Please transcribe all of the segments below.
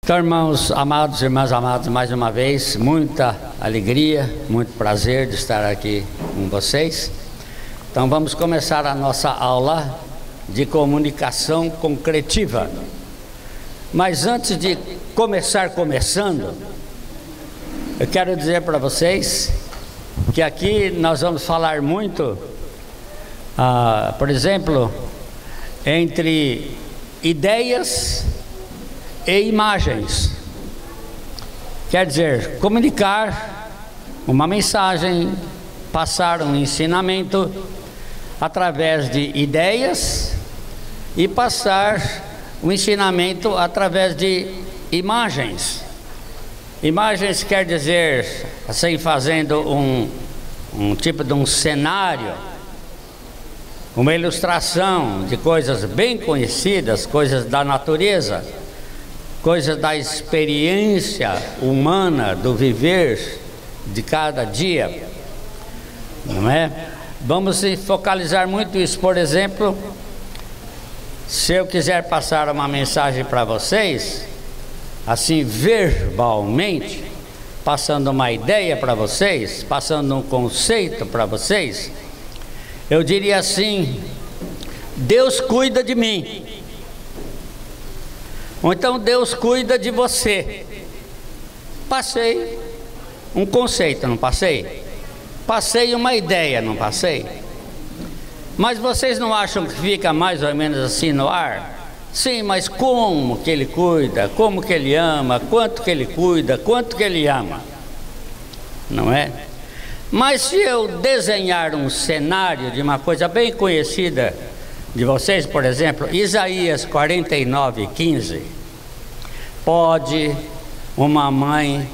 Então, irmãos amados, irmãs amadas, mais uma vez, muita alegria, muito prazer de estar aqui com vocês. Então, vamos começar a nossa aula de comunicação concretiva. Mas antes de começando, eu quero dizer para vocês que aqui nós vamos falar muito, por exemplo, entre ideias e imagens. Quer dizer, comunicar uma mensagem, passar um ensinamento através de ideias e passar um ensinamento através de imagens. Imagens quer dizer, assim, fazendo um tipo de um cenário, uma ilustração de coisas bem conhecidas, coisas da natureza, coisas da experiência humana, do viver de cada dia, não é? Vamos focalizar muito isso. Por exemplo, se eu quiser passar uma mensagem para vocês, assim verbalmente, passando uma ideia para vocês, passando um conceito para vocês, eu diria assim: Deus cuida de mim. Ou então, Deus cuida de você. Passei um conceito, não passei? Passei uma ideia, não passei? Mas vocês não acham que fica mais ou menos assim no ar? Sim, mas como que Ele cuida? Como que Ele ama? Quanto que Ele cuida? Quanto que Ele ama? Não é? Mas se eu desenhar um cenário de uma coisa bem conhecida de vocês, por exemplo, Isaías 49:15. Pode uma mãe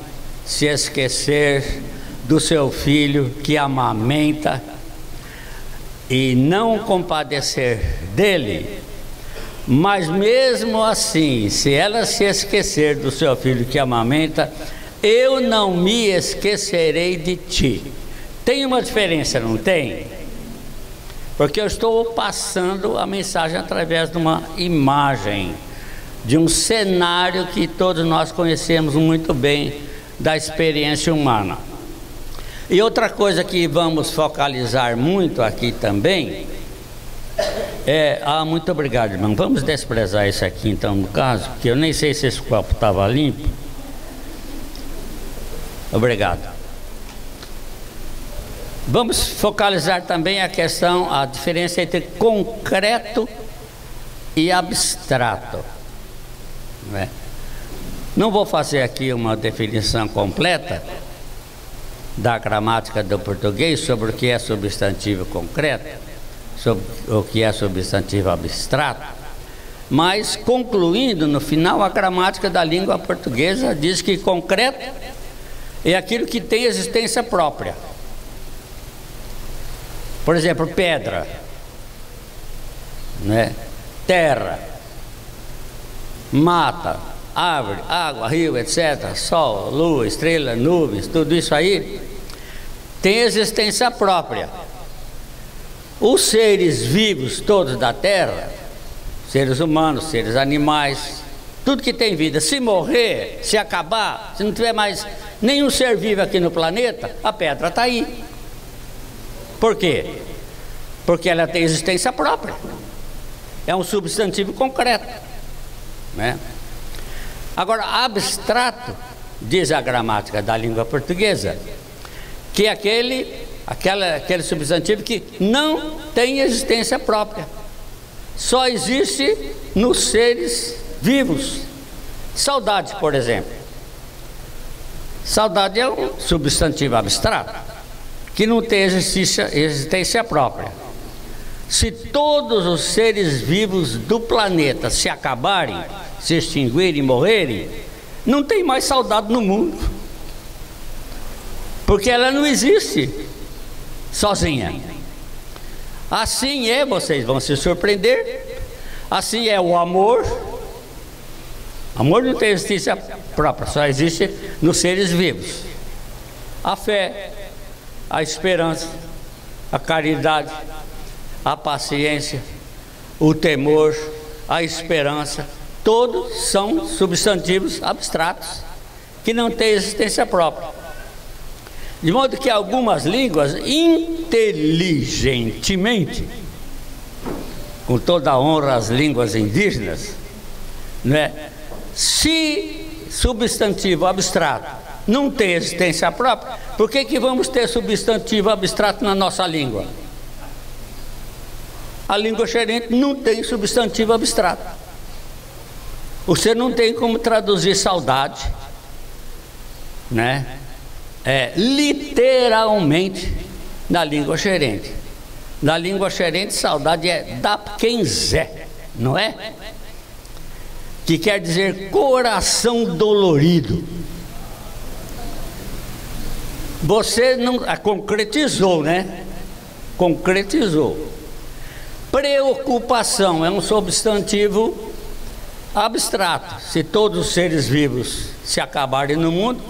se esquecer do seu filho que amamenta e não compadecer dele? Mas mesmo assim, se ela se esquecer do seu filho que amamenta, eu não me esquecerei de ti. Tem uma diferença, não tem? Porque eu estou passando a mensagem através de uma imagem, de um cenário que todos nós conhecemos muito bem da experiência humana. E outra coisa que vamos focalizar muito aqui também muito obrigado, irmão. Vamos desprezar isso aqui então, no caso, porque eu nem sei se esse copo estava limpo. Obrigado. Vamos focalizar também a questão, a diferença entre concreto e abstrato. Não vou fazer aqui uma definição completa da gramática do português sobre o que é substantivo concreto, sobre o que é substantivo abstrato, mas concluindo, no final, a gramática da língua portuguesa diz que concreto é aquilo que tem existência própria. Por exemplo, pedra, né? Terra, mata, árvore, água, rio, etc. Sol, lua, estrela, nuvens, tudo isso aí tem existência própria. Os seres vivos todos da terra, seres humanos, seres animais, tudo que tem vida, se morrer, se acabar, se não tiver mais nenhum ser vivo aqui no planeta, a pedra está aí. Por quê? Porque ela tem existência própria. É um substantivo concreto, né? Agora, abstrato, diz a gramática da língua portuguesa, que é aquele substantivo que não tem existência própria, só existe nos seres vivos. Saudade, por exemplo. Saudade é um substantivo abstrato que não tem existência própria. Se todos os seres vivos do planeta se acabarem, se extinguirem, morrerem, não tem mais saudade no mundo, porque ela não existe sozinha. Assim é, vocês vão se surpreender, assim é o amor. Amor não tem existência própria, só existe nos seres vivos. A fé, a esperança, a caridade, a paciência, o temor, a esperança, Todos são substantivos abstratos que não têm existência própria. De modo que algumas línguas, inteligentemente, com toda a honra às línguas indígenas, né? Se substantivo abstrato não tem existência própria, por que vamos ter substantivo abstrato na nossa língua? A língua xerente não tem substantivo abstrato. Você não tem como traduzir saudade, né? Literalmente na língua xerente. Na língua xerente, saudade é dapquenzé, não é? Que quer dizer coração dolorido. Você não concretizou, né? Concretizou. Preocupação é um substantivo abstrato. Se todos os seres vivos se acabarem no mundo,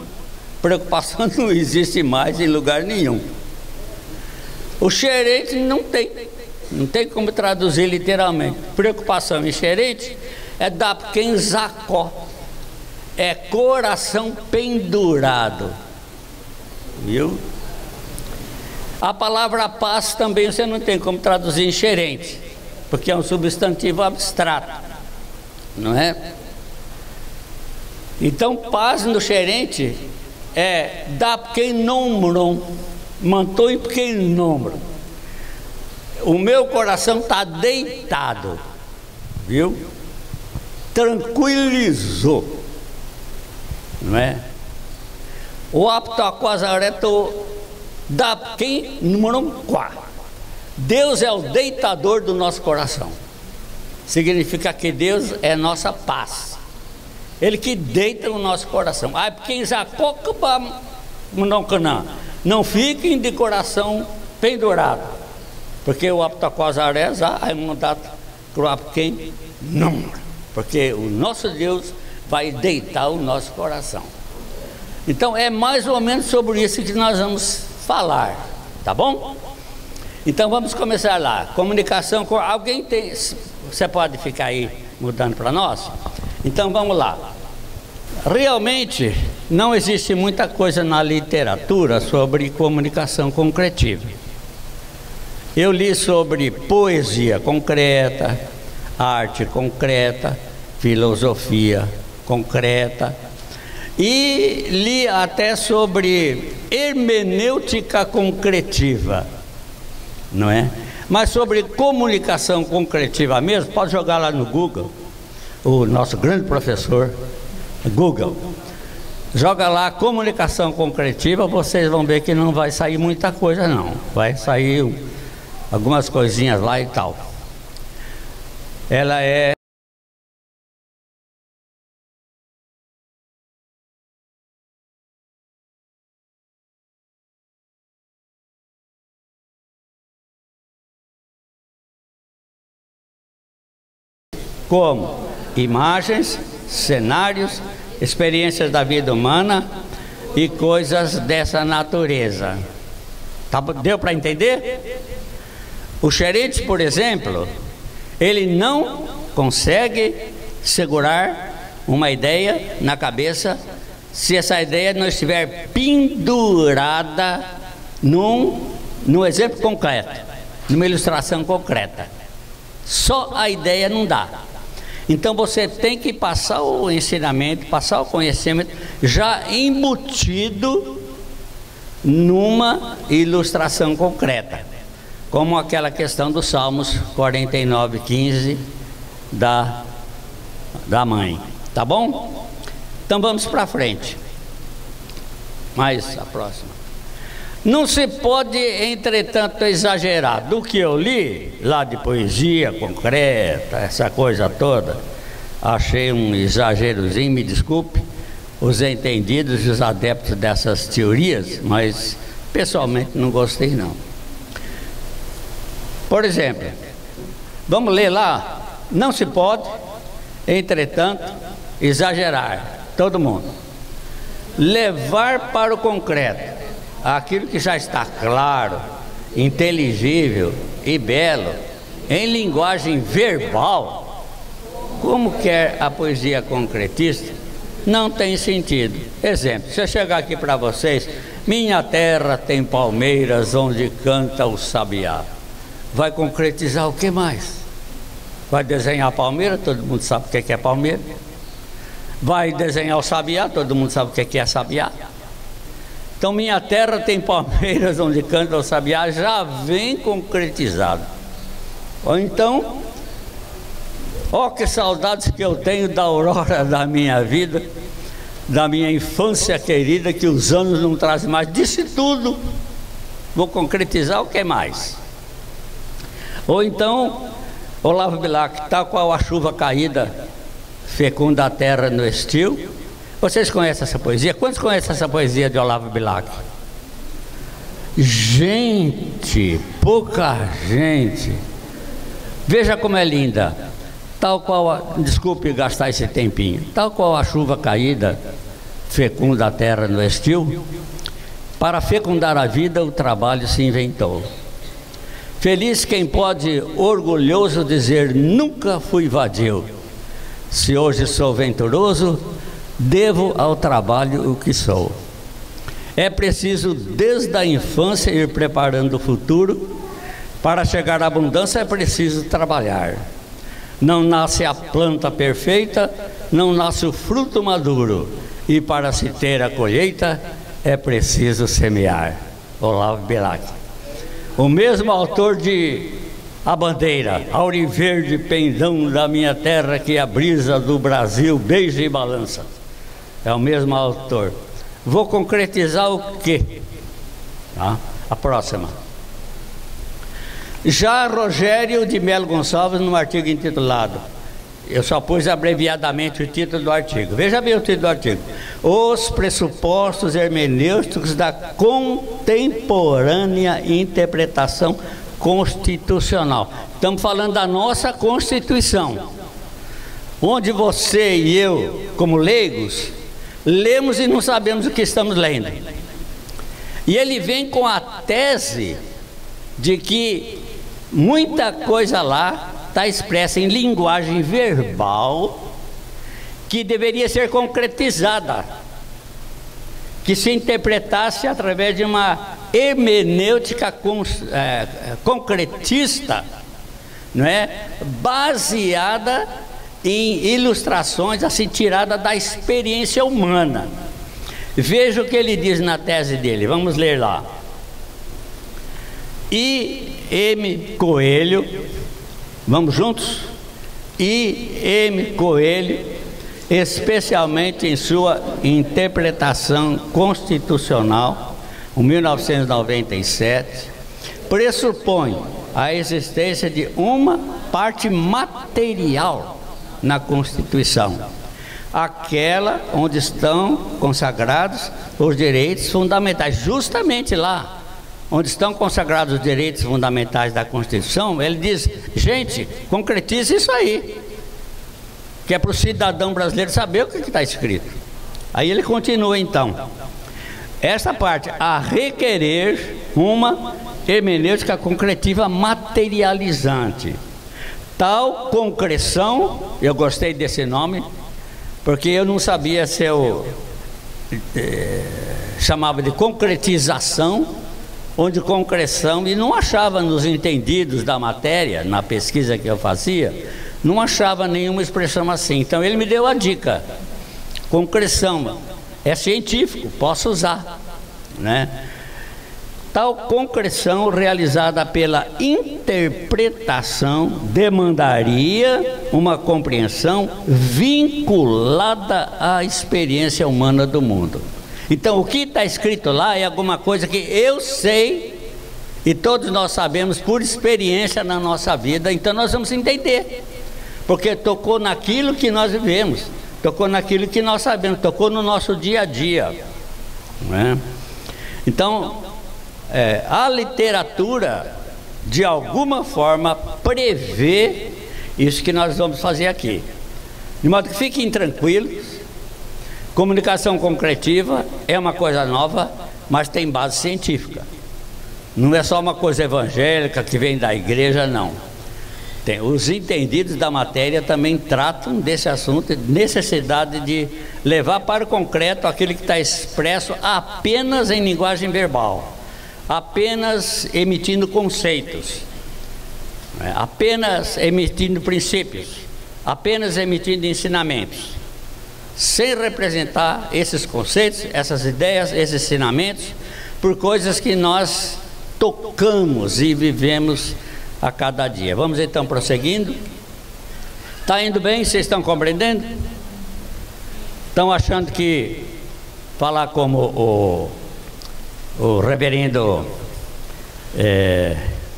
preocupação não existe mais em lugar nenhum. O xerente não tem como traduzir literalmente. Preocupação em xerente é dapquenzacó, é coração pendurado, viu? A palavra paz também você não tem como traduzir em xerente, porque é um substantivo abstrato, não é? Então paz no xerente é dapquennomron, mantou em pequeno. O meu coração está deitado, viu? Tranquilizou, não é? O aptoaquazareto da quem número 4. Deus é o deitador do nosso coração. Significa que Deus é nossa paz. Ele que deita o nosso coração. Ai, quem já não fiquem de coração pendurado, porque o aptoaquazaré já é mandado quem não. Porque o nosso Deus vai deitar o nosso coração. Então é mais ou menos sobre isso que nós vamos falar, tá bom? Então vamos começar lá. Comunicação com alguém tem. Você pode ficar aí mudando para nós? Então vamos lá. Realmente não existe muita coisa na literatura sobre comunicação concretiva. Eu li sobre poesia concreta, arte concreta, filosofia concreta, e li até sobre hermenêutica concretiva, não é? Mas sobre comunicação concretiva mesmo, pode jogar lá no Google, o nosso grande professor Google, joga lá comunicação concretiva, vocês vão ver que não vai sair muita coisa não, vai sair algumas coisinhas lá e tal. Ela é como imagens, cenários, experiências da vida humana e coisas dessa natureza. Deu para entender? O xerente, por exemplo, ele não consegue segurar uma ideia na cabeça se essa ideia não estiver pendurada num exemplo concreto, numa ilustração concreta. Só a ideia não dá. Então você tem que passar o ensinamento, passar o conhecimento já embutido numa ilustração concreta, como aquela questão dos Salmos 49:15 da mãe, tá bom? Então vamos para frente. Mais a próxima. Não se pode, entretanto, exagerar. Do que eu li lá de poesia concreta, essa coisa toda, achei um exagerozinho, me desculpe os entendidos e os adeptos dessas teorias, mas pessoalmente não gostei não. Por exemplo, vamos ler lá. Não se pode, entretanto, exagerar. Todo mundo. Levar para o concreto aquilo que já está claro, inteligível e belo, em linguagem verbal, como quer a poesia concretista, não tem sentido. Exemplo, se eu chegar aqui para vocês, minha terra tem palmeiras onde canta o sabiá. Vai concretizar o que mais? Vai desenhar a palmeira, todo mundo sabe o que é palmeira. Vai desenhar o sabiá, todo mundo sabe o que é sabiá. Então, minha terra tem palmeiras onde canta o sabiá, já vem concretizado. Ou então, ó, que saudades que eu tenho da aurora da minha vida, da minha infância querida, que os anos não trazem mais. Disse tudo. Vou concretizar o que mais? Ou então, Olavo Bilac, tal qual a chuva caída fecunda a terra no estio. Vocês conhecem essa poesia? Quantos conhecem essa poesia de Olavo Bilac? Gente, pouca gente. Veja como é linda. Tal qual, desculpe gastar esse tempinho, tal qual a chuva caída fecunda a terra no estio, para fecundar a vida o trabalho se inventou. Feliz quem pode orgulhoso dizer: nunca fui vadio. Se hoje sou venturoso, devo ao trabalho o que sou. É preciso desde a infância ir preparando o futuro. Para chegar à abundância é preciso trabalhar. Não nasce a planta perfeita, não nasce o fruto maduro, e para se ter a colheita é preciso semear. Olavo Bilac. O mesmo autor de A Bandeira, Auriverde pendão da minha terra, que a brisa do Brasil beija e balança. É o mesmo autor. Vou concretizar o quê? Tá? A próxima. Já Rogério de Melo Gonçalves, num artigo intitulado, eu só pus abreviadamente o título do artigo. Veja bem o título do artigo: Os pressupostos hermenêuticos da contemporânea interpretação constitucional. Estamos falando da nossa Constituição, onde você e eu, como leigos, lemos e não sabemos o que estamos lendo. E ele vem com a tese de que muita coisa lá está expressa em linguagem verbal que deveria ser concretizada, que se interpretasse através de uma hermenêutica concretista, não é? Baseada em ilustrações assim tiradas da experiência humana. Veja o que ele diz na tese dele, vamos ler lá. I.M. Coelho, vamos juntos? I.M. Coelho, especialmente em sua interpretação constitucional, em 1997, pressupõe a existência de uma parte material na Constituição, aquela onde estão consagrados os direitos fundamentais. Justamente lá onde estão consagrados os direitos fundamentais da Constituição, ele diz: gente, concretize isso aí, que é para o cidadão brasileiro saber o que está escrito. Aí ele continua então, essa parte: a requerer uma hermenêutica concretiva materializante. Tal concreção, eu gostei desse nome, porque eu não sabia se eu chamava de concretização, onde concreção, e não achava nos entendidos da matéria, na pesquisa que eu fazia, não achava nenhuma expressão assim. Então ele me deu a dica: concreção é científico, posso usar, né? Tal concreção realizada pela interpretação demandaria uma compreensão vinculada à experiência humana do mundo. Então o que está escrito lá é alguma coisa que eu sei e todos nós sabemos por experiência na nossa vida. Então nós vamos entender, porque tocou naquilo que nós vivemos, tocou naquilo que nós sabemos, tocou no nosso dia a dia, não é? Então a literatura de alguma forma prevê isso que nós vamos fazer aqui, de modo que fiquem tranquilos. Comunicação concretiva é uma coisa nova, mas tem base científica. Não é só uma coisa evangélica que vem da igreja, não. Os entendidos da matéria também tratam desse assunto, necessidade de levar para o concreto aquilo que está expresso apenas em linguagem verbal, apenas emitindo conceitos, apenas emitindo princípios, apenas emitindo ensinamentos, sem representar esses conceitos, essas ideias, esses ensinamentos, por coisas que nós tocamos e vivemos a cada dia. Vamos então prosseguindo. Está indo bem? Vocês estão compreendendo? Estão achando que falar como o reverendo,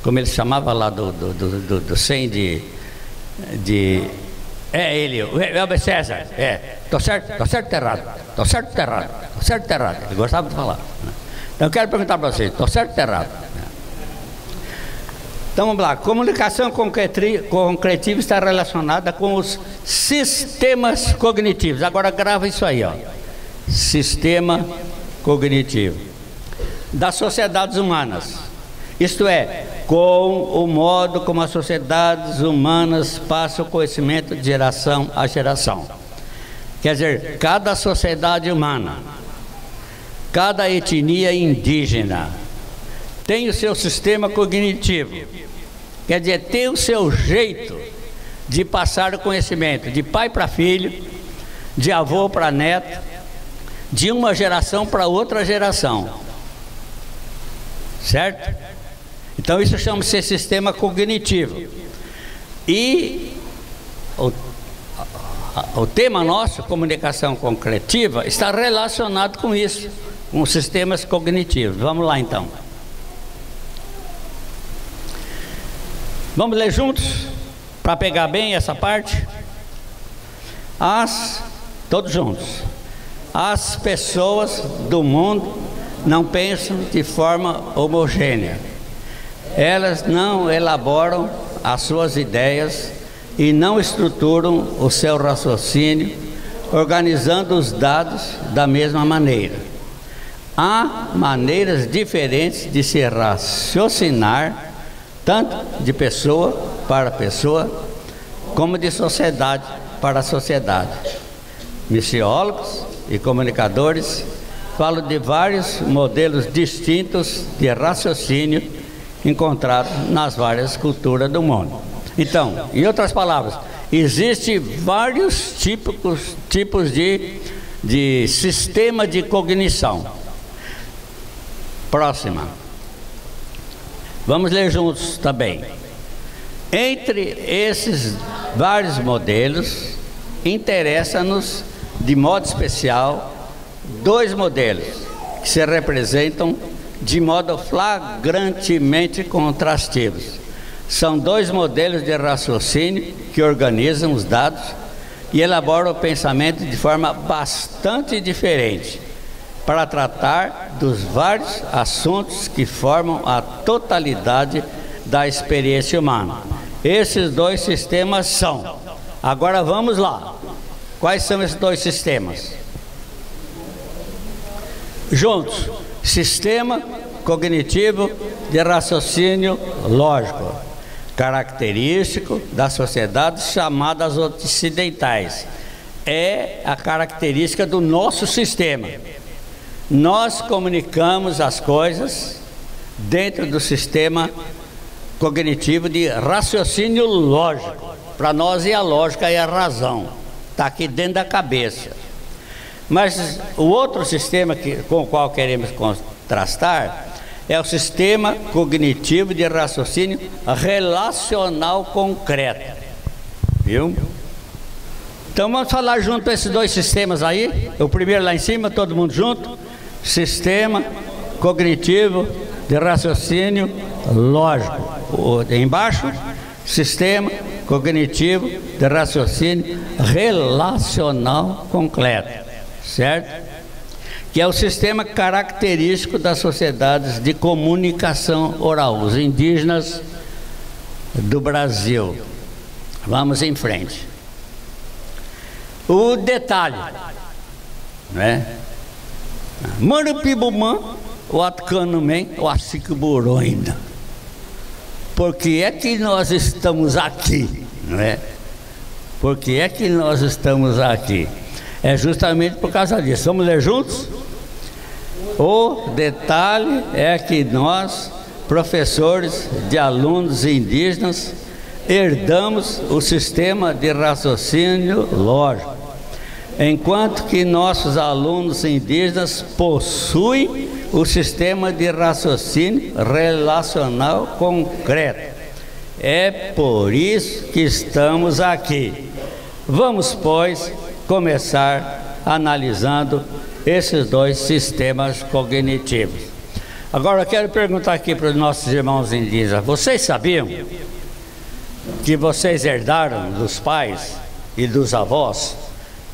como ele chamava lá do 100 ele, o César, estou certo ou errado? Estou certo ou errado? Estou certo ou errado? Ele gostava de falar. Então eu quero perguntar para vocês, estou certo ou errado? Então vamos lá, comunicação concretiva está relacionada com os sistemas cognitivos. Agora grava isso aí, ó. Sistema cognitivo das sociedades humanas. Isto é, com o modo como as sociedades humanas passam o conhecimento de geração a geração. Quer dizer, cada sociedade humana, cada etnia indígena tem o seu sistema cognitivo, quer dizer, tem o seu jeito de passar o conhecimento de pai para filho, de avô para neto, de uma geração para outra geração, certo? Então isso chama-se sistema cognitivo. E o tema nosso, comunicação concretiva, está relacionado com isso, com os sistemas cognitivos. Vamos lá então. Vamos ler juntos, para pegar bem essa parte? Todos juntos. As pessoas do mundo não pensam de forma homogênea. Elas não elaboram as suas ideias e não estruturam o seu raciocínio, organizando os dados da mesma maneira. Há maneiras diferentes de se raciocinar, tanto de pessoa para pessoa, como de sociedade para sociedade. Missiólogos e comunicadores falam de vários modelos distintos de raciocínio encontrados nas várias culturas do mundo. Então, em outras palavras, existem vários tipos de sistema de cognição. Próxima. Vamos ler juntos também. Entre esses vários modelos, interessa-nos de modo especial dois modelos que se representam de modo flagrantemente contrastivos. São dois modelos de raciocínio que organizam os dados e elaboram o pensamento de forma bastante diferente, para tratar dos vários assuntos que formam a totalidade da experiência humana. Esses dois sistemas são. Agora vamos lá. Quais são esses dois sistemas? Juntos. Sistema cognitivo de raciocínio lógico, característico das sociedades chamadas ocidentais. É a característica do nosso sistema. Nós comunicamos as coisas dentro do sistema cognitivo de raciocínio lógico. Para nós é a lógica e a razão, está aqui dentro da cabeça. Mas o outro sistema com o qual queremos contrastar é o sistema cognitivo de raciocínio relacional concreto. Viu? Então vamos falar junto esses dois sistemas aí. O primeiro lá em cima, todo mundo junto. Sistema cognitivo de raciocínio lógico. Embaixo, sistema cognitivo de raciocínio relacional concreto, certo? Que é o sistema característico das sociedades de comunicação oral, os indígenas do Brasil. Vamos em frente. O detalhe, né? Marupibumã, o Atcanumen, o Acicuburoina. por que é que nós estamos aqui, não é? Por que é que nós estamos aqui? É justamente por causa disso. Vamos ler juntos? O detalhe é que nós, professores de alunos indígenas, herdamos o sistema de raciocínio lógico, enquanto que nossos alunos indígenas possuem o sistema de raciocínio relacional concreto. É por isso que estamos aqui. Vamos, pois, começar analisando esses dois sistemas cognitivos. Agora eu quero perguntar aqui para os nossos irmãos indígenas: vocês sabiam que vocês herdaram dos pais e dos avós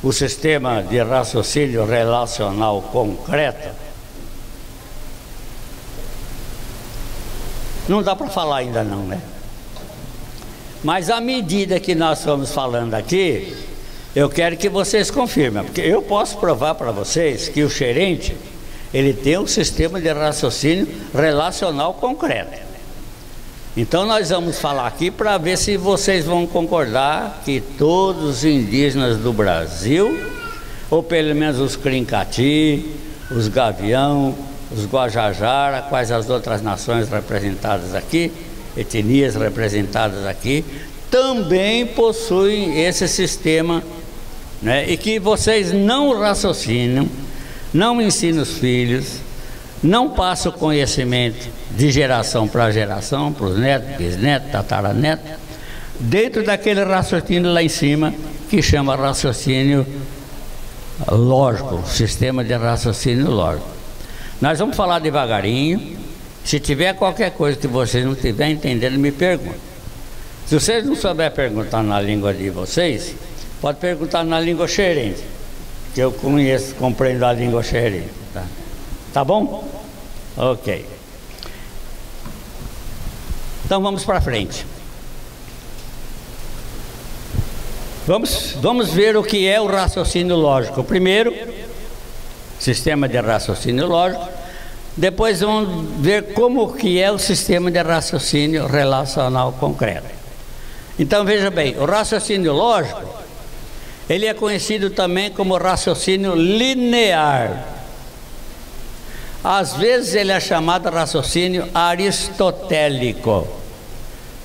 o sistema de raciocínio relacional concreto? Não dá para falar ainda não, né? Mas à medida que nós estamos falando aqui, eu quero que vocês confirmem, porque eu posso provar para vocês que o xerente, ele tem um sistema de raciocínio relacional concreto. Então nós vamos falar aqui para ver se vocês vão concordar que todos os indígenas do Brasil, ou pelo menos os Crincati, os Gavião, os Guajajara, quais as outras nações representadas aqui, etnias representadas aqui, também possuem esse sistema, né? E que vocês não raciocinam, não ensinam os filhos, não passam o conhecimento de geração para geração, para os netos, bisnetos, tataranetos, dentro daquele raciocínio lá em cima, que chama raciocínio lógico, sistema de raciocínio lógico. Nós vamos falar devagarinho. Se tiver qualquer coisa que vocês não estiverem entendendo, me perguntem. Se vocês não souberem perguntar na língua de vocês, pode perguntar na língua xerente, que eu conheço, compreendo a língua xerente. Tá bom? Ok. Então vamos para frente. Vamos ver o que é o raciocínio lógico. Primeiro, sistema de raciocínio lógico. Depois vamos ver como que é o sistema de raciocínio relacional concreto. Então veja bem, o raciocínio lógico, ele é conhecido também como raciocínio linear. Às vezes ele é chamado raciocínio aristotélico,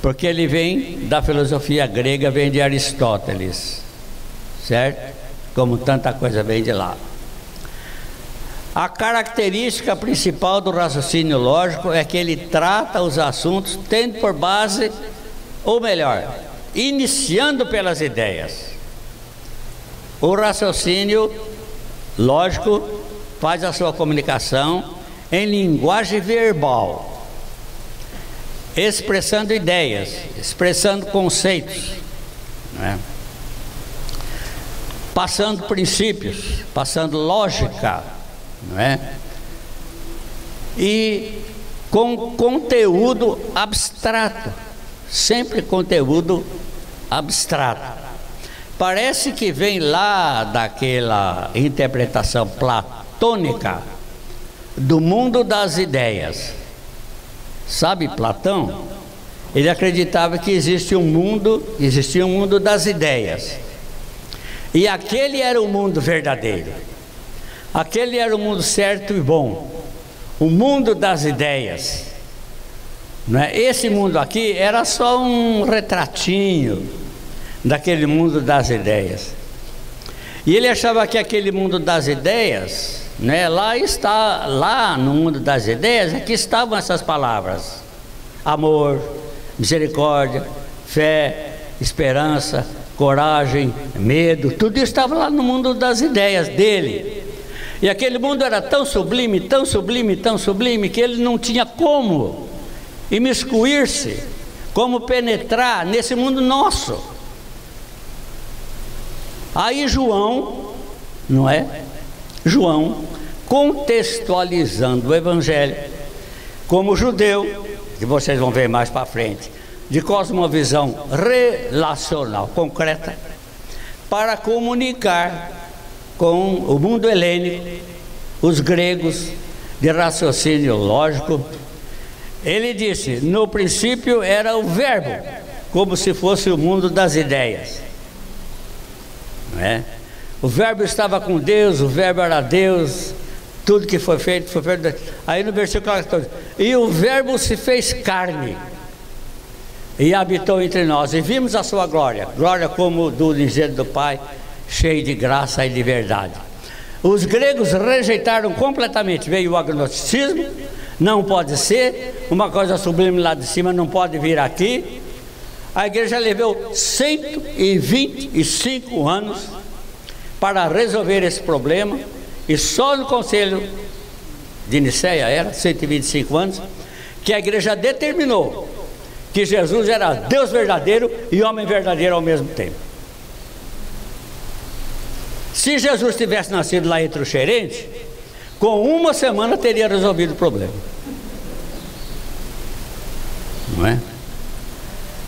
porque ele vem da filosofia grega, vem de Aristóteles, certo? Como tanta coisa vem de lá. A característica principal do raciocínio lógico é que ele trata os assuntos tendo por base, ou melhor, iniciando pelas ideias. O raciocínio lógico faz a sua comunicação em linguagem verbal, expressando ideias, expressando conceitos, né? Passando princípios, passando lógica, não é? E com conteúdo abstrato, sempre conteúdo abstrato. Parece que vem lá daquela interpretação platônica do mundo das ideias. Sabe Platão? Ele acreditava que existia um mundo das ideias. E aquele era o mundo verdadeiro. Aquele era o mundo certo e bom, o mundo das ideias, não é? Esse mundo aqui era só um retratinho daquele mundo das ideias. E ele achava que aquele mundo das ideias, né, lá no mundo das ideias, é que estavam essas palavras: amor, misericórdia, fé, esperança, coragem, medo. Tudo isso estava lá no mundo das ideias dele. E aquele mundo era tão sublime, tão sublime, tão sublime, que ele não tinha como imiscuir-se, como penetrar nesse mundo nosso. Aí João, não é? João, contextualizando o Evangelho como judeu, que vocês vão ver mais para frente, de cosmovisão relacional, concreta, para comunicar com o mundo helênico, os gregos de raciocínio lógico. Ele disse: no princípio era o verbo, como se fosse o mundo das ideias, não é? O verbo estava com Deus, o verbo era Deus, tudo que foi feito. Aí no versículo 14: e o verbo se fez carne e habitou entre nós, e vimos a sua glória, glória como do unigênito do Pai, cheio de graça e de verdade. Os gregos rejeitaram completamente, veio o agnosticismo, não pode ser, uma coisa sublime lá de cima não pode vir aqui. A igreja levou 125 anos para resolver esse problema, e só no concílio de Nicéia, era 125 anos, que a igreja determinou que Jesus era Deus verdadeiro e homem verdadeiro ao mesmo tempo. Se Jesus tivesse nascido lá entre os xerentes, com uma semana teria resolvido o problema, não é?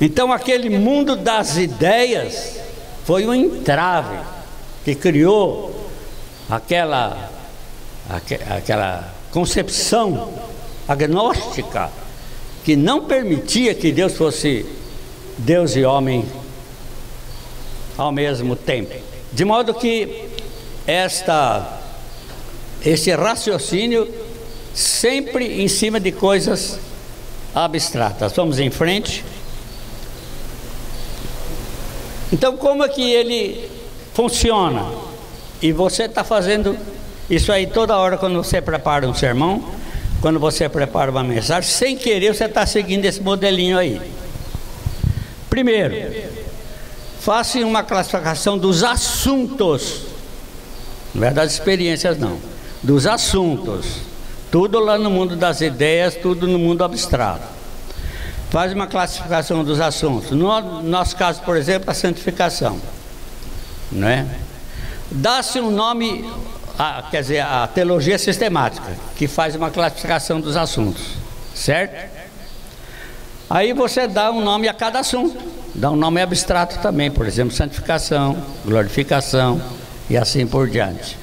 Então aquele mundo das ideias foi um entrave que criou aquela concepção agnóstica que não permitia que Deus fosse Deus e homem ao mesmo tempo. De modo que esse raciocínio sempre em cima de coisas abstratas. Vamos em frente. Então, como é que ele funciona? E você está fazendo isso aí toda hora quando você prepara um sermão, quando você prepara uma mensagem, sem querer você está seguindo esse modelinho aí. Primeiro, faça uma classificação dos assuntos, não é das experiências não, dos assuntos, tudo lá no mundo das ideias, tudo no mundo abstrato. Faz uma classificação dos assuntos. No nosso caso, por exemplo, a santificação, não é? Dá-se um nome, quer dizer, a teologia sistemática, que faz uma classificação dos assuntos, certo? Aí você dá um nome a cada assunto, dá um nome abstrato também, por exemplo, santificação, glorificação e assim por diante.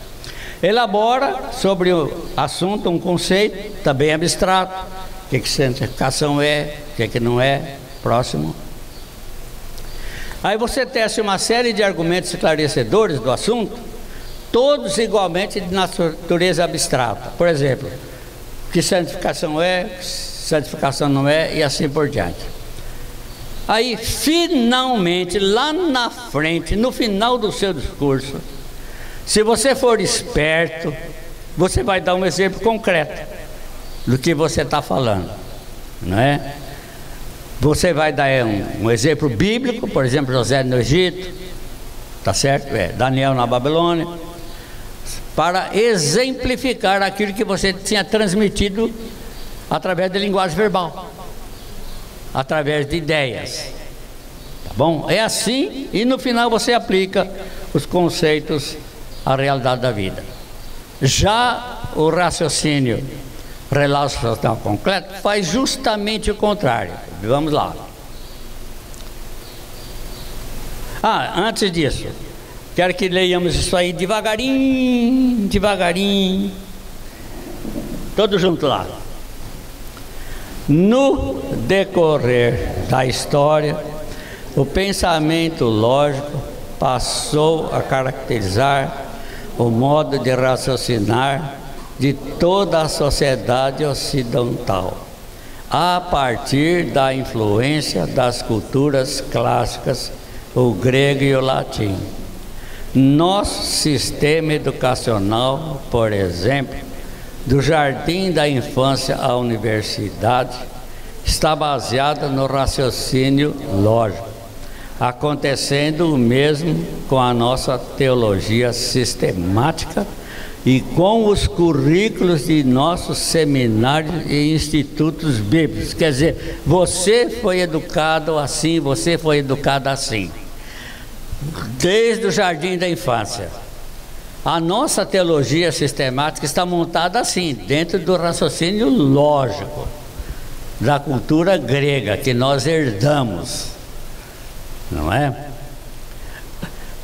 Elabora sobre o assunto um conceito também abstrato, o que santificação é, o que não é. Próximo. Aí você tece uma série de argumentos esclarecedores do assunto, todos igualmente de natureza abstrata. Por exemplo, o que santificação é, santificação não é, e assim por diante. Aí finalmente, lá na frente, no final do seu discurso, se você for esperto, você vai dar um exemplo concreto do que você está falando, não é? Você vai dar um exemplo bíblico, por exemplo, José no Egito, tá certo? Daniel na Babilônia, para exemplificar aquilo que você tinha transmitido através da linguagem verbal, através de ideias, tá bom? É assim, e no final você aplica os conceitos à realidade da vida. Já o raciocínio relacional concreto faz justamente o contrário. Vamos lá. Antes disso, quero que leiamos isso aí devagarinho, devagarinho, todos juntos lá. No decorrer da história, o pensamento lógico passou a caracterizar o modo de raciocinar de toda a sociedade ocidental, a partir da influência das culturas clássicas, o grego e o latim. Nosso sistema educacional, por exemplo, do jardim da infância à universidade, está baseado no raciocínio lógico, acontecendo o mesmo com a nossa teologia sistemática e com os currículos de nossos seminários e institutos bíblicos. Quer dizer, você foi educado assim, você foi educado assim, desde o jardim da infância. A nossa teologia sistemática está montada assim, dentro do raciocínio lógico da cultura grega que nós herdamos, não é?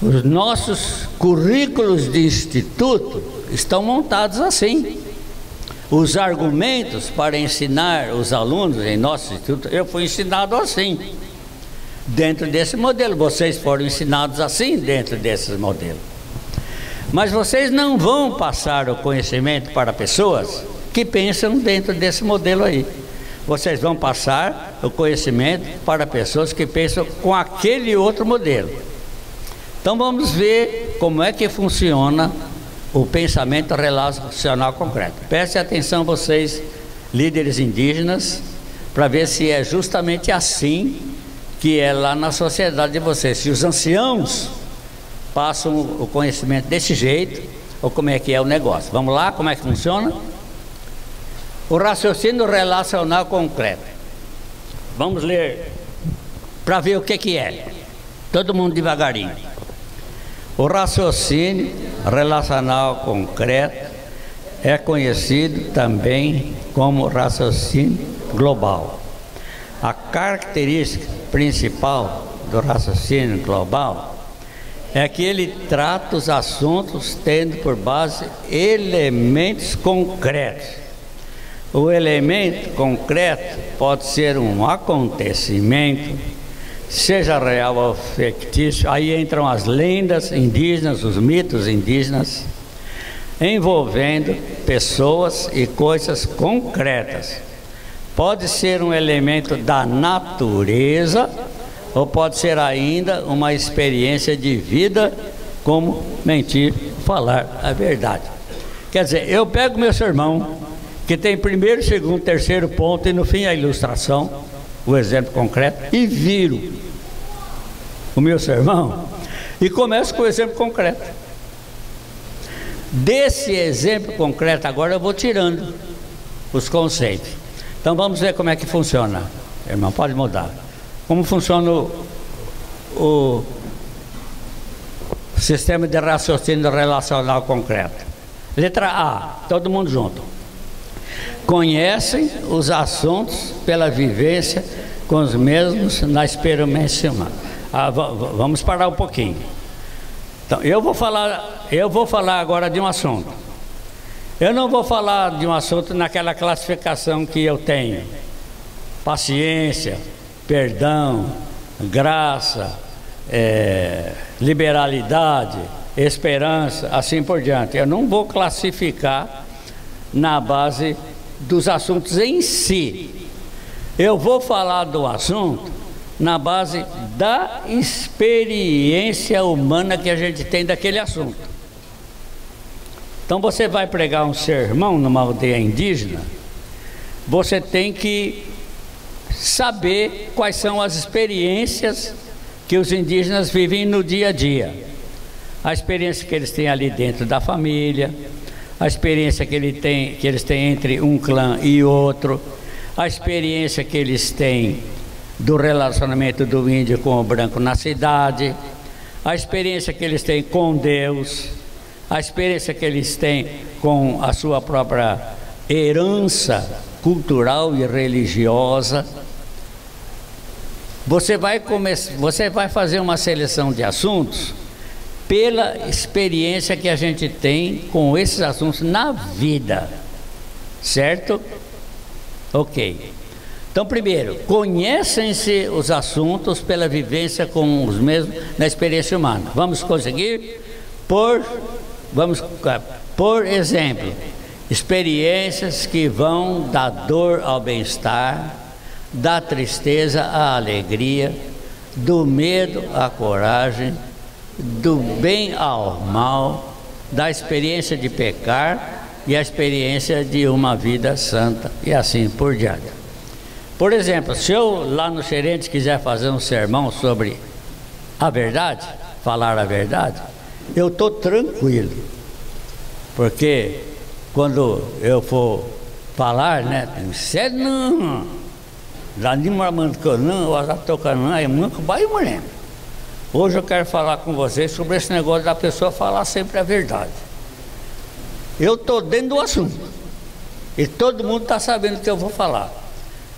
Os nossos currículos de instituto estão montados assim. os argumentos para ensinar os alunos em nosso instituto. Eu fui ensinado assim, dentro desse modelo. Vocês foram ensinados assim, dentro desses modelos. Mas vocês não vão passar o conhecimento para pessoas que pensam dentro desse modelo aí. Vocês vão passar o conhecimento para pessoas que pensam com aquele outro modelo. Então vamos ver como é que funciona o pensamento relacional concreto. Prestem atenção vocês, líderes indígenas, para ver se é justamente assim que é lá na sociedade de vocês. Se os anciãos passam o conhecimento desse jeito, ou como é que é o negócio. Vamos lá, como é que funciona? O raciocínio relacional concreto. Vamos ler para ver o que é. Todo mundo devagarinho. O raciocínio relacional concreto é conhecido também como raciocínio global. A característica principal do raciocínio global é que ele trata os assuntos tendo por base elementos concretos. O elemento concreto pode ser um acontecimento, seja real ou fictício. Aí entram as lendas indígenas, os mitos indígenas, envolvendo pessoas e coisas concretas. Pode ser um elemento da natureza, ou pode ser ainda uma experiência de vida, como mentir, falar a verdade. Quer dizer, eu pego meu sermão, que tem primeiro, segundo, terceiro ponto, e no fim a ilustração, o exemplo concreto, e viro o meu sermão e começo com o exemplo concreto. Desse exemplo concreto agora eu vou tirando os conceitos. Então vamos ver como é que funciona. Irmão, pode mudar. Como funciona o sistema de raciocínio relacional concreto. Letra A, todo mundo junto. Conhecem os assuntos pela vivência com os mesmos na experiência humana. Vamos parar um pouquinho. Então, eu vou falar agora de um assunto. Eu não vou falar de um assunto naquela classificação que eu tenho: paciência, perdão, graça, liberalidade, esperança, assim por diante. Eu não vou classificar na base dos assuntos em si. Eu vou falar do assunto na base da experiência humana que a gente tem daquele assunto. Então você vai pregar um sermão numa aldeia indígena, você tem que saber quais são as experiências que os indígenas vivem no dia a dia. A experiência que eles têm ali dentro da família, a experiência que eles têm entre um clã e outro, a experiência que eles têm do relacionamento do índio com o branco na cidade, a experiência que eles têm com Deus, a experiência que eles têm com a sua própria herança cultural e religiosa. Você vai fazer uma seleção de assuntos pela experiência que a gente tem com esses assuntos na vida, certo? Ok. Então, primeiro, conhecem-se os assuntos pela vivência com os mesmos na experiência humana. Vamos conseguir? Por exemplo, experiências que vão da dor ao bem-estar, da tristeza à alegria, do medo à coragem, do bem ao mal, da experiência de pecar e a experiência de uma vida santa, e assim por diante. Por exemplo, se eu lá no Xerente quiser fazer um sermão sobre a verdade, falar a verdade, eu estou tranquilo, porque quando eu for falar, né, você não, lá de Marmancanã, ou Azatocanã, é muito bairro moreno. Hoje eu quero falar com vocês sobre esse negócio da pessoa falar sempre a verdade. Eu estou dentro do assunto e todo mundo está sabendo o que eu vou falar,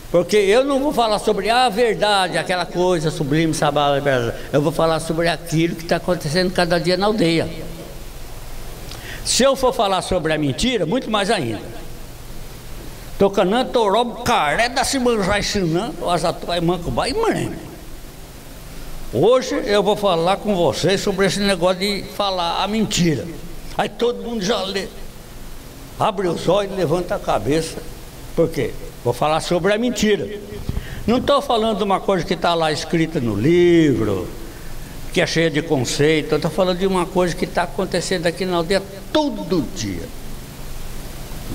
porque eu não vou falar sobre a verdade, aquela coisa sublime, sabada, eu vou falar sobre aquilo que está acontecendo cada dia na aldeia. Se eu for falar sobre a mentira, muito mais ainda. Tocanã, Torob, Caré, da Simanjá, ensinando, as atuais Mancubá e Mané. Hoje eu vou falar com vocês sobre esse negócio de falar a mentira. Aí todo mundo já abre os olhos e levanta a cabeça. Por quê? Vou falar sobre a mentira. Não estou falando de uma coisa que está lá escrita no livro, que é cheia de conceito. Eu estou falando de uma coisa que está acontecendo aqui na aldeia todo dia,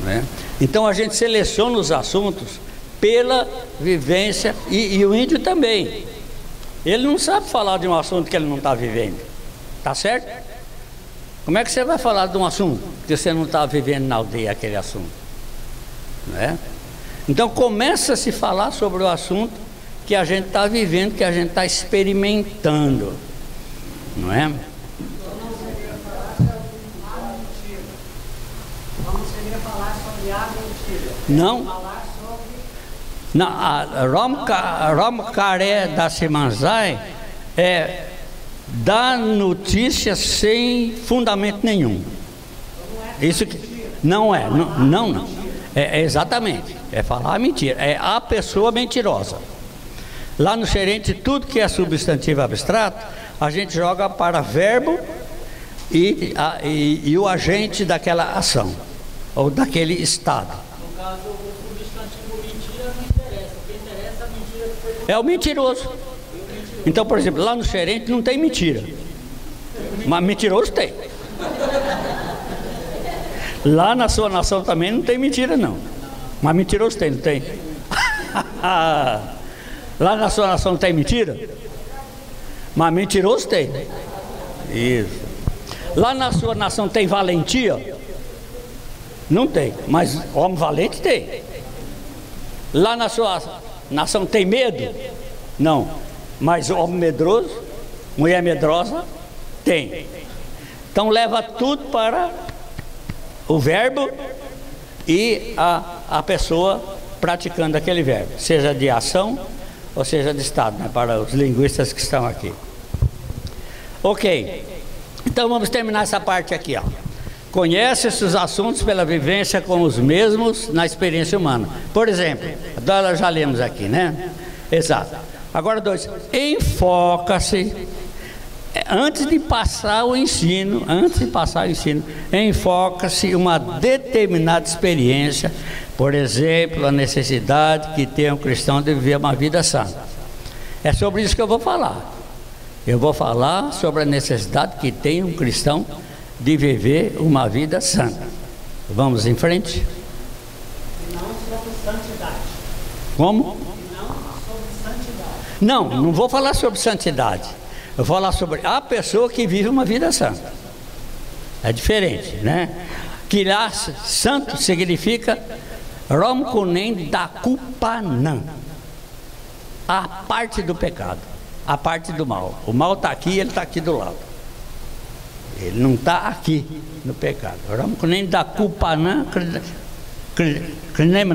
né? Então a gente seleciona os assuntos pela vivência, e o índio também. Ele não sabe falar de um assunto que ele não está vivendo. Tá certo? Como é que você vai falar de um assunto que você não está vivendo na aldeia, aquele assunto, né? Então começa a se falar sobre o assunto que a gente está vivendo, que a gente está experimentando, não é? Não. Não, a Romcaré da Simanjá dá notícia sem fundamento nenhum. Isso que não é, não. É exatamente, é falar a mentira, é a pessoa mentirosa. Lá no Xerente, tudo que é substantivo abstrato, a gente joga para verbo e o agente daquela ação, ou daquele estado. No caso, o substantivo mentira não interessa, o que interessa é a mentira que foi... É o mentiroso. Então, por exemplo, lá no Xerente não tem mentira, mas mentiroso tem. Lá na sua nação também não tem mentira não, mas mentiroso tem, não tem? Lá na sua nação não tem mentira, mas mentiroso tem. Isso. Lá na sua nação tem valentia? Não tem, mas homem valente tem. Lá na sua nação tem medo? Não, mas homem medroso, mulher medrosa, tem. Então leva tudo para o verbo e a pessoa praticando aquele verbo, seja de ação ou seja de estado, né, para os linguistas que estão aqui. Ok, então vamos terminar essa parte aqui, ó. Conhece esses assuntos pela vivência com os mesmos na experiência humana. Por exemplo, nós já lemos aqui, né? Exato. Agora 2, enfoca-se. Antes de passar o ensino, enfoca-se uma determinada experiência, por exemplo, a necessidade que tem um cristão de viver uma vida santa. É sobre isso que eu vou falar. Eu vou falar sobre a necessidade que tem um cristão de viver uma vida santa. Vamos em frente? Não sobre santidade. Como? Não sobre santidade. Não vou falar sobre santidade. Eu vou falar sobre a pessoa que vive uma vida santa. É diferente, né? Que lá santo significa Romkunen da Kupanã, a parte do pecado, a parte do mal. O mal está aqui, ele está aqui do lado. Ele não está aqui no pecado. Romkunen da Kupanã,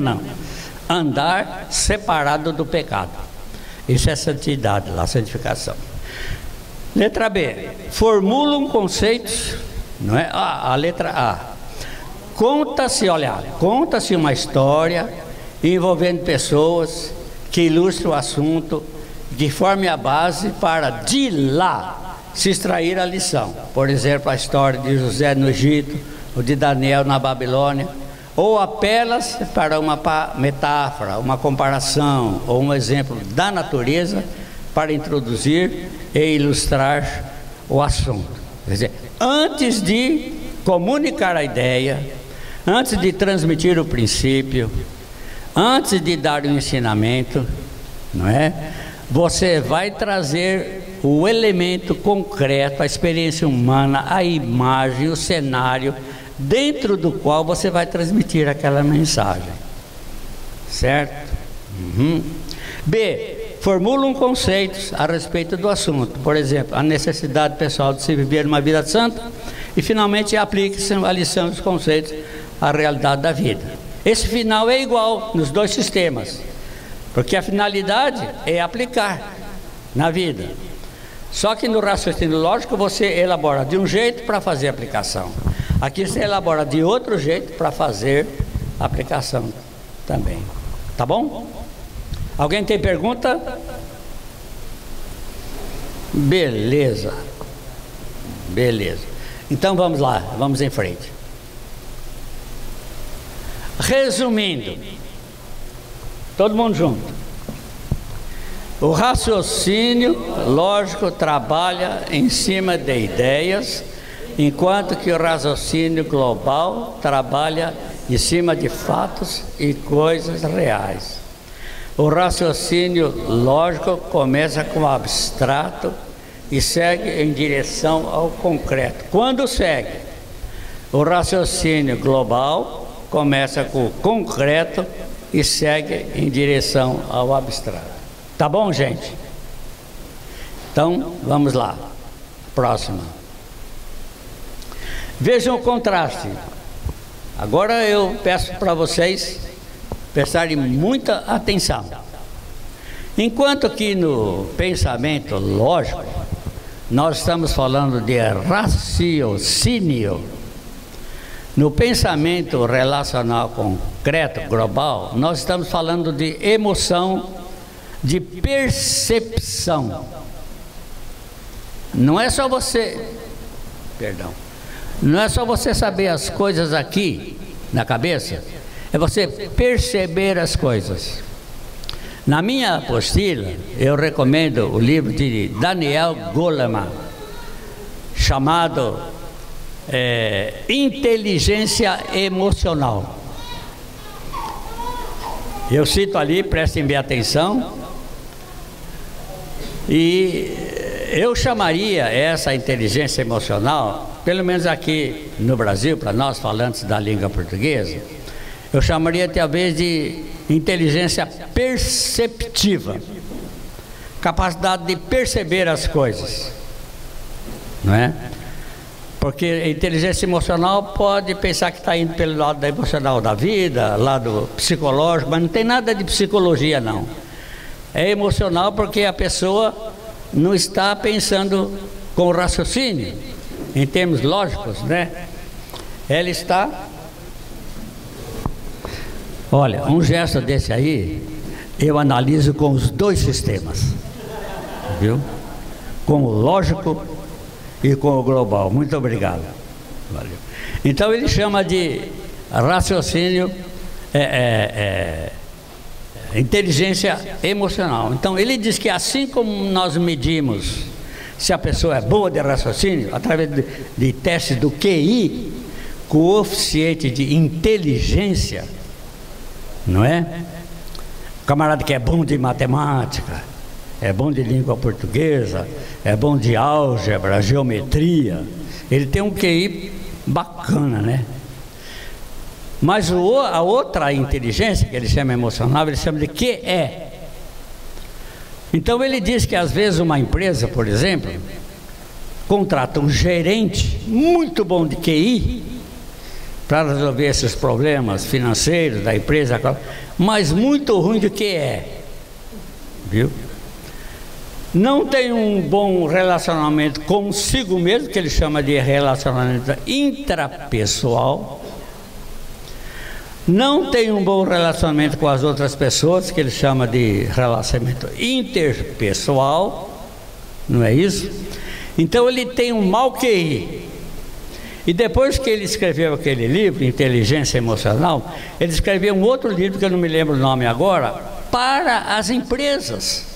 não. Andar separado do pecado. Isso é santidade, lá, santificação. Letra B, formulam conceitos, não é? A letra A, conta-se uma história envolvendo pessoas que ilustram o assunto, que forme a base para de lá se extrair a lição. Por exemplo, a história de José no Egito, ou de Daniel na Babilônia, ou apela-se para uma metáfora, uma comparação, ou um exemplo da natureza para introduzir e ilustrar o assunto. Quer dizer, antes de comunicar a ideia, antes de transmitir o princípio, antes de dar o ensinamento, não é? Você vai trazer o elemento concreto, a experiência humana, a imagem, o cenário, dentro do qual você vai transmitir aquela mensagem. Certo? B, formulam conceitos a respeito do assunto. Por exemplo, a necessidade pessoal de se viver uma vida santa. E finalmente aplique-se a lição dos conceitos à realidade da vida. Esse final é igual nos dois sistemas, porque a finalidade é aplicar na vida. Só que no raciocínio lógico você elabora de um jeito para fazer a aplicação. Aqui você elabora de outro jeito para fazer a aplicação também. Tá bom? Alguém tem pergunta? Beleza. Beleza. Então vamos lá, vamos em frente. Resumindo, todo mundo junto. O raciocínio lógico trabalha em cima de ideias, enquanto que o raciocínio global trabalha em cima de fatos e coisas reais. O raciocínio lógico começa com o abstrato e segue em direção ao concreto. Quando segue, o raciocínio global começa com o concreto e segue em direção ao abstrato. Tá bom, gente? Então, vamos lá. Próxima. Vejam o contraste. Agora eu peço para vocês prestarem muita atenção. Enquanto que no pensamento lógico, nós estamos falando de raciocínio. No pensamento relacional concreto, global, nós estamos falando de emoção, de percepção. Não é só você, não é só você saber as coisas aqui na cabeça, é você perceber as coisas. Na minha apostila, eu recomendo o livro de Daniel Goleman, chamado Inteligência Emocional. Eu cito ali, prestem bem atenção, e eu chamaria essa inteligência emocional, pelo menos aqui no Brasil, para nós falantes da língua portuguesa, eu chamaria talvez de inteligência perceptiva, capacidade de perceber as coisas, não é? Porque a inteligência emocional pode pensar que está indo pelo lado da emocional da vida, lado psicológico, mas não tem nada de psicologia não. É emocional porque a pessoa não está pensando com raciocínio, em termos lógicos, né? Ela está... Olha, um gesto desse aí, eu analiso com os dois sistemas, viu? Com o lógico e com o global. Muito obrigado. Valeu. Então ele chama de raciocínio, inteligência emocional. Então ele diz que assim como nós medimos se a pessoa é boa de raciocínio, através de testes do QI, coeficiente de inteligência, não é? O camarada que é bom de matemática, é bom de língua portuguesa, é bom de álgebra, geometria, ele tem um QI bacana, né? Mas a outra inteligência, que ele chama emocional, ele chama de QE. Então ele diz que às vezes uma empresa, por exemplo, contrata um gerente muito bom de QI para resolver esses problemas financeiros da empresa, mas muito ruim de QE, viu? Não tem um bom relacionamento consigo mesmo, que ele chama de relacionamento intrapessoal. Não tem um bom relacionamento com as outras pessoas, que ele chama de relacionamento interpessoal, não é isso? Então ele tem um mau QI. E depois que ele escreveu aquele livro, Inteligência Emocional, ele escreveu um outro livro, que eu não me lembro o nome agora, para as empresas,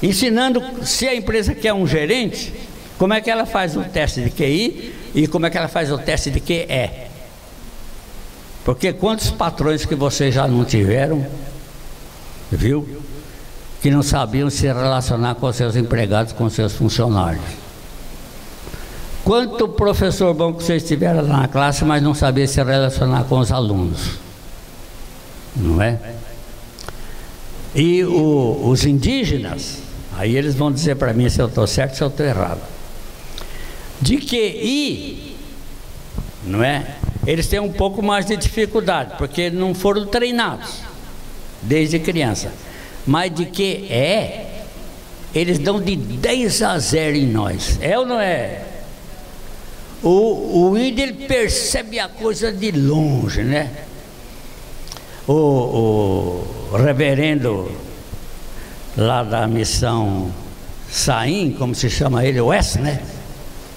ensinando se a empresa quer um gerente, como é que ela faz o teste de QI e como é que ela faz o teste de QE. Porque quantos patrões que vocês já não tiveram, viu, que não sabiam se relacionar com seus empregados, com seus funcionários? Quanto professor bom que vocês tiveram lá na classe, mas não sabia se relacionar com os alunos, não é? E os indígenas, aí eles vão dizer para mim se eu estou certo, se eu estou errado. De QI, não é? Eles têm um pouco mais de dificuldade, porque não foram treinados desde criança. Mas de QE, eles dão de 10-0 em nós. É ou não é? O índio, ele percebe a coisa de longe, né? o reverendo lá da missão Saim, como se chama ele, Wes, né?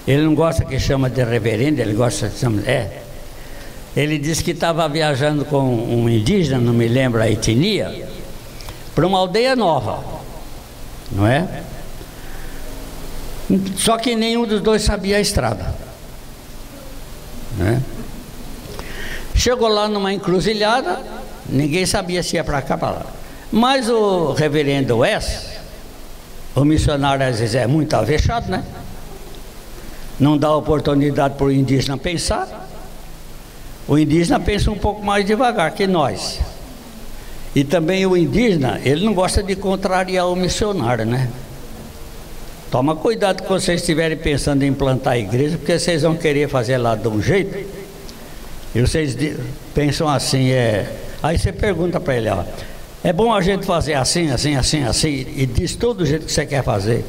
Ele não gosta que chama de reverendo, ele gosta de chamar... Ele disse que estava viajando com um indígena, não me lembro a etnia, para uma aldeia nova, não é? Só que nenhum dos dois sabia a estrada, né? Chegou lá numa encruzilhada, ninguém sabia se ia para cá, para lá. Mas o reverendo Wes, o missionário às vezes é muito avexado, né? Não dá oportunidade para o indígena pensar. O indígena pensa um pouco mais devagar que nós. E também o indígena, ele não gosta de contrariar o missionário, né? Toma cuidado quando vocês estiverem pensando em plantar a igreja, porque vocês vão querer fazer lá de um jeito, e vocês pensam assim, aí você pergunta para ele, ó, é bom a gente fazer assim, assim, assim, assim, e diz todo o jeito que você quer fazer.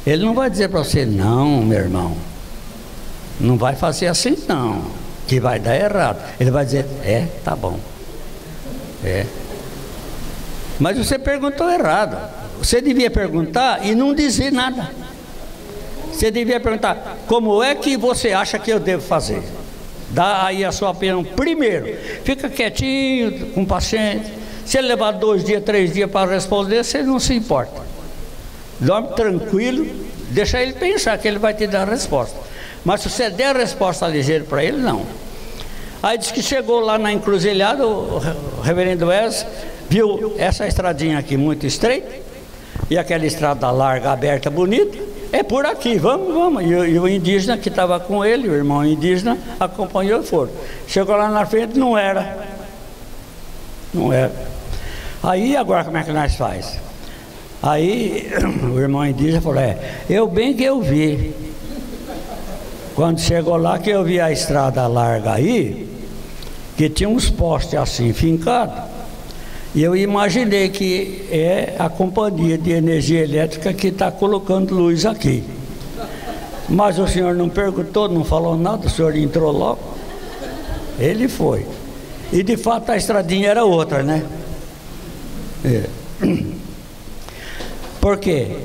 Ele não vai dizer para você, não, meu irmão, não vai fazer assim não, que vai dar errado. Ele vai dizer, tá bom, mas você perguntou errado. Você devia perguntar e não dizer nada. Você devia perguntar, como é que você acha que eu devo fazer? Dá aí a sua opinião primeiro. Fica quietinho, com paciência. Se ele levar 2 dias, 3 dias para responder, você não se importa. Dorme tranquilo, deixa ele pensar que ele vai te dar a resposta. Mas se você der a resposta ligeira para ele, não. Aí diz que chegou lá na encruzilhada, o reverendo Wes viu essa estradinha aqui muito estreita, e aquela estrada larga, aberta, bonita, é por aqui, vamos. E o indígena que estava com ele, o irmão indígena, acompanhou e foram. Chegou lá na frente, não era. Aí agora como é que nós faz? Aí o irmão indígena falou, eu bem que eu vi. Quando chegou lá que eu vi a estrada larga aí, que tinha uns postes assim fincados, e eu imaginei que é a companhia de energia elétrica que está colocando luz aqui. Mas o senhor não perguntou, não falou nada, o senhor entrou logo. Ele foi. E de fato a estradinha era outra, né? Por quê?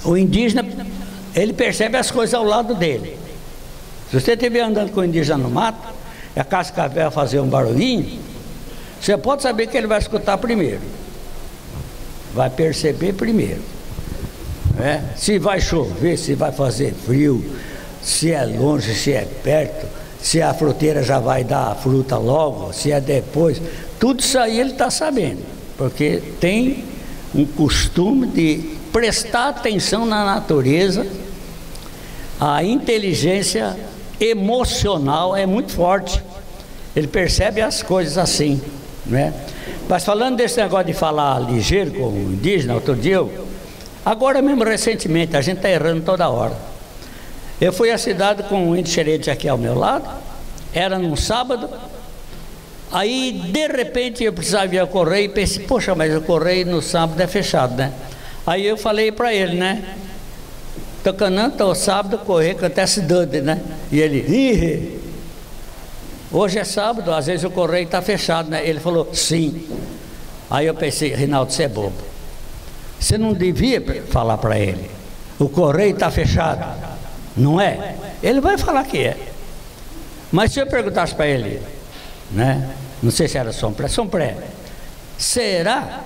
O indígena, ele percebe as coisas ao lado dele. Se você estiver andando com o indígena no mato, e a cascavel fazer um barulhinho, você pode saber que ele vai escutar primeiro, vai perceber primeiro, se vai chover, se vai fazer frio, se é longe, se é perto, se a fruteira já vai dar a fruta logo, se é depois, tudo isso aí ele está sabendo, porque tem um costume de prestar atenção na natureza. A inteligência emocional é muito forte, ele percebe as coisas assim, né? Mas falando desse negócio de falar ligeiro com o indígena, outro dia agora mesmo recentemente, a gente está errando toda hora. Eu fui à cidade com um índio xerete aqui ao meu lado, era num sábado, aí de repente eu precisava ir ao correio e pensei, poxa, mas o correio no sábado é fechado, né? Aí eu falei para ele, né? Tocananta, o sábado, correio que até a cidade, né? E ele, hoje é sábado, às vezes o correio está fechado, né? Ele falou, sim. Aí eu pensei, Reinaldo, você é bobo. Você não devia falar para ele, o correio está fechado, não é? Ele vai falar que é. Mas se eu perguntasse para ele, né? Não sei se era Sompré, será?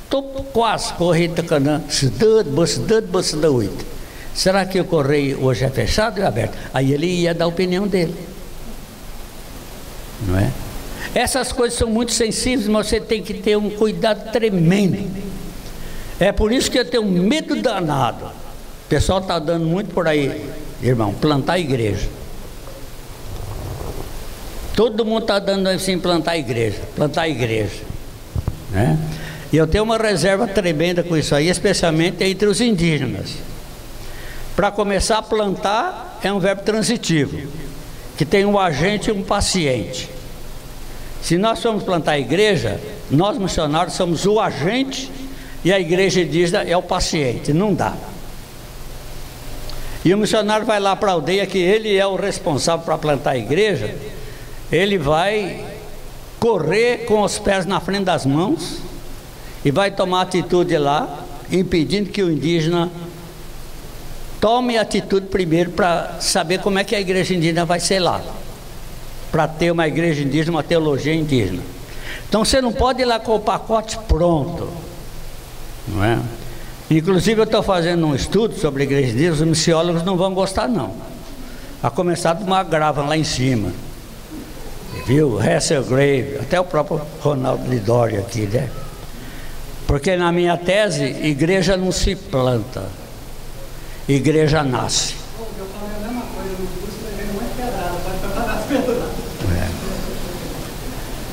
Estou quase correndo Tacanã, cidade, será que o correio hoje é fechado ou é aberto? Aí ele ia dar a opinião dele, não é? Essas coisas são muito sensíveis, mas você tem que ter um cuidado tremendo. É por isso que eu tenho medo danado. O pessoal está dando muito por aí, irmão, plantar igreja. Todo mundo está dando assim, plantar igreja, né? E eu tenho uma reserva tremenda com isso aí, especialmente entre os indígenas. Para começar a plantar é um verbo transitivo, que tem um agente e um paciente. Se nós formos plantar a igreja, nós missionários somos o agente e a igreja indígena é o paciente, não dá. E o missionário vai lá para a aldeia, que ele é o responsável para plantar a igreja, ele vai correr com os pés na frente das mãos e vai tomar atitude lá, impedindo que o indígena tome atitude primeiro para saber como é que a igreja indígena vai ser lá, para ter uma igreja indígena, uma teologia indígena. Então você não pode ir lá com o pacote pronto, não é? Inclusive eu estou fazendo um estudo sobre a igreja indígena, os missiólogos não vão gostar não, a começar de uma grava lá em cima, viu? Hessel Grave, até o próprio Ronaldo Lidório aqui, né? Porque na minha tese, igreja não se planta, igreja nasce. Eu falei a mesma coisa no curso, levei muito pedrada, pode tratar das pedradas.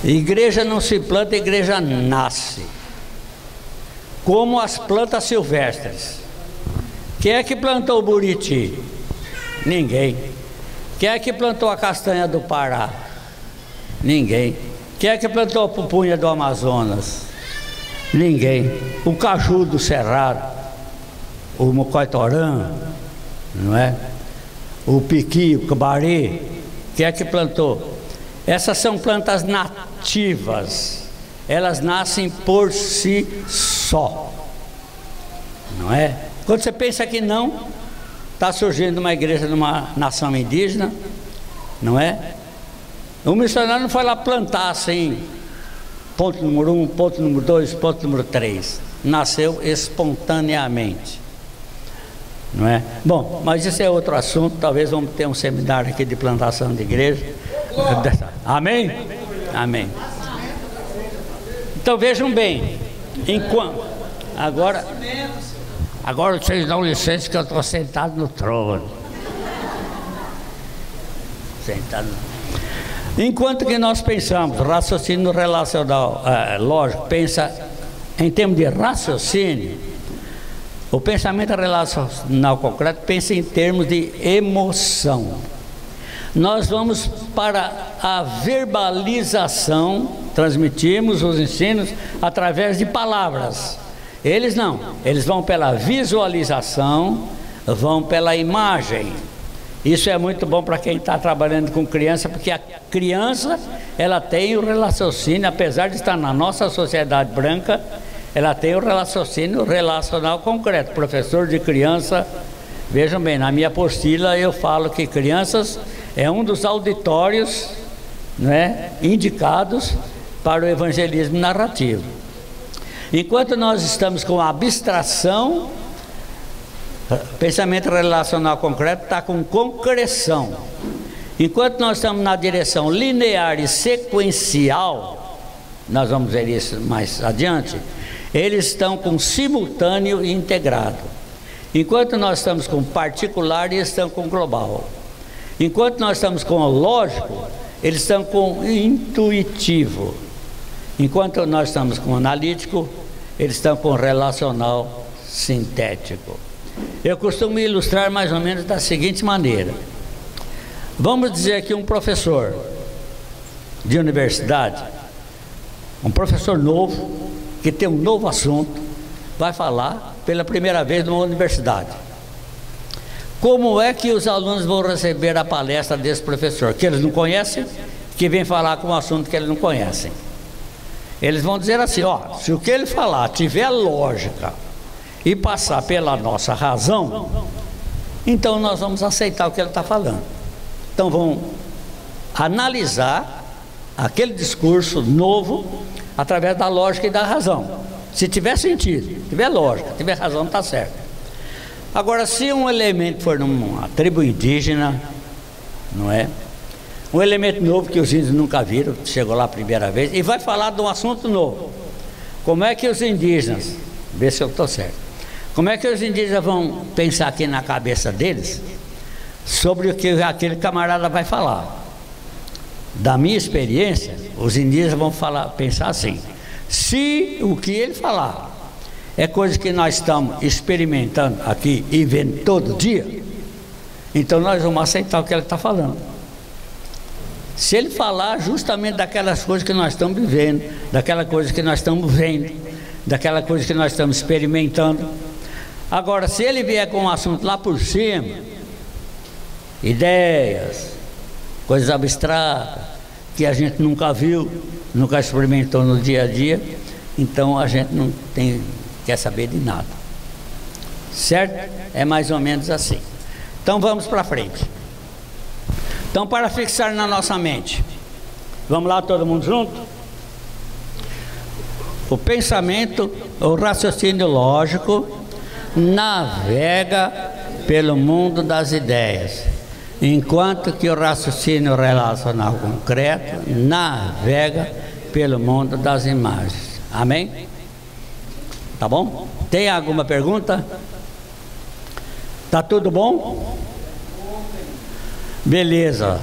Igreja não se planta, igreja nasce. Como as plantas silvestres. Quem é que plantou o buriti? Ninguém. Quem é que plantou a castanha do Pará? Ninguém. Quem é que plantou a pupunha do Amazonas? Ninguém. O caju do Cerrado, o mocoitorã, não é? O piqui, o cabaré. Quem é que plantou? Essas são plantas nativas. Elas nascem por si só, não é? Quando você pensa que não, está surgindo uma igreja numa nação indígena, não é? O missionário não foi lá plantar assim, ponto número 1, ponto número 2, ponto número 3. Nasceu espontaneamente, não é? Bom, mas isso é outro assunto. Talvez vamos ter um seminário aqui de plantação de igreja. Amém? Amém. Então vejam bem, enquanto agora vocês dão licença que eu estou sentado no trono. Sentado. Enquanto que nós pensamos, raciocínio relacional, lógico, pensa em termos de raciocínio, o pensamento relacional concreto pensa em termos de emoção. Nós vamos para a verbalização, transmitimos os ensinos através de palavras. Eles não, eles vão pela visualização, vão pela imagem. Isso é muito bom para quem está trabalhando com criança, porque a criança, ela tem o raciocínio, apesar de estar na nossa sociedade branca, ela tem o raciocínio relacional concreto. Professor de criança, vejam bem, na minha apostila eu falo que crianças é um dos auditórios, né, indicados para o evangelismo narrativo. Enquanto nós estamos com a abstração, pensamento relacional concreto está com concreção. Enquanto nós estamos na direção linear e sequencial, nós vamos ver isso mais adiante, eles estão com simultâneo e integrado. Enquanto nós estamos com particular, eles estão com global. Enquanto nós estamos com o lógico, eles estão com intuitivo. Enquanto nós estamos com o analítico, eles estão com o relacional sintético. Eu costumo ilustrar mais ou menos da seguinte maneira. Vamos dizer que um professor de universidade, um professor novo, que tem um novo assunto, vai falar pela primeira vez numa universidade. Como é que os alunos vão receber a palestra desse professor, que eles não conhecem, que vem falar com um assunto que eles não conhecem? Eles vão dizer assim, ó, se o que ele falar tiver lógica e passar pela nossa razão, então nós vamos aceitar o que ele está falando. Então vão analisar aquele discurso novo através da lógica e da razão. Se tiver sentido, tiver lógica, tiver razão, está certo. Agora, se um elemento for numa tribo indígena, não é? Um elemento novo que os índios nunca viram, chegou lá a primeira vez, e vai falar de um assunto novo. Como é que os indígenas, vê se eu estou certo, como é que os indígenas vão pensar aqui na cabeça deles sobre o que aquele camarada vai falar? Da minha experiência, os indígenas vão pensar assim: se o que ele falar é coisa que nós estamos experimentando aqui e vendo todo dia, então nós vamos aceitar o que ele está falando. Se ele falar justamente daquelas coisas que nós estamos vivendo, daquela coisa que nós estamos vendo, daquela coisa que nós estamos experimentando. Agora, se ele vier com um assunto lá por cima, ideias, coisas abstratas, que a gente nunca viu, nunca experimentou no dia a dia, então a gente não quer saber de nada. Certo? É mais ou menos assim. Então vamos para frente. Então, para fixar na nossa mente, vamos lá todo mundo junto? O pensamento, o raciocínio lógico navega pelo mundo das ideias, enquanto que o raciocínio relacional concreto navega pelo mundo das imagens. Amém? Tá bom? Tem alguma pergunta? Tá tudo bom? Beleza.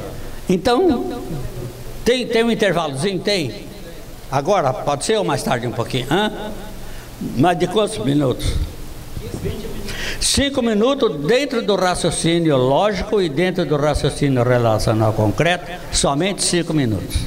Então, tem um intervalozinho? Tem? Agora? Pode ser ou mais tarde um pouquinho? Mas de quantos minutos? 5 minutos dentro do raciocínio lógico e dentro do raciocínio relacional concreto, somente 5 minutos.